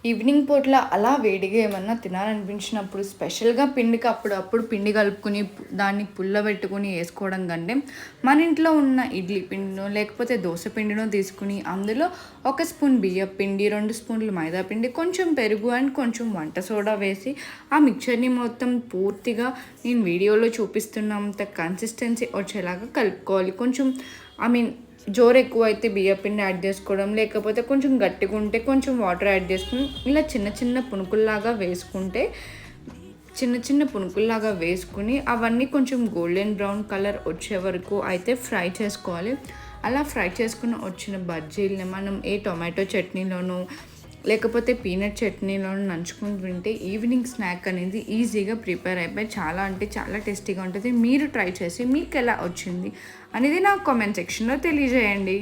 Evening పూట్ల అలా వేడిగా ఏమన్నా తినాలనిపించినప్పుడు స్పెషల్‌గా పిండికి అప్పుడప్పుడు పిండి కలుపుకొని దాన్ని పుల్లబెట్టుకొని ఏసుకోవడం కంటే, మన ఇంట్లో ఉన్న ఇడ్లీ పిండినో, లేకపోతే దోస పిండినో తీసుకొని అందులో ఒక స్పూన్ బియ్యపు పిండి, 2 స్పూన్లు మైదా పిండి, కొంచెం పెరుగు అండ్ కొంచెం వంట సోడా వేసి ఆ మిక్చర్‌ని మొత్తం పూర్తిగా నేను వీడియోలో చూపిస్తున్నంత కన్సిస్టెన్సీ వచ్చేలాగా కలుపుకోవాలి. కొంచెం ఐ మీన్ జోరెక్కువైతే బియ్యపిండి యాడ్ చేసుకోవడం, లేకపోతే కొంచెం గట్టిగుంటే కొంచెం వాటర్ యాడ్ చేసుకొని, ఇలా చిన్న చిన్న పునుకుల్లాగా వేసుకుంటే, చిన్న చిన్న పునుకుల్లాగా వేసుకొని, అవన్నీ కొంచెం గోల్డెన్ బ్రౌన్ కలర్ వచ్చే వరకు అయితే ఫ్రై చేసుకోవాలి. అలా ఫ్రై చేసుకుని వచ్చిన బజ్జీలని మనం ఏ టొమాటో చట్నీలోనో, లేకపోతే పీనట్ చట్నీలోనో నంచుకొని తింటే ఈవినింగ్ స్నాక్ అనేది ఈజీగా ప్రిపేర్ అయిపోయి చాలా అంటే చాలా టేస్టీగా ఉంటుంది. మీరు ట్రై చేసి మీకెలా వచ్చింది అనేది నాకు కామెంట్ సెక్షన్‌లో తెలియజేయండి.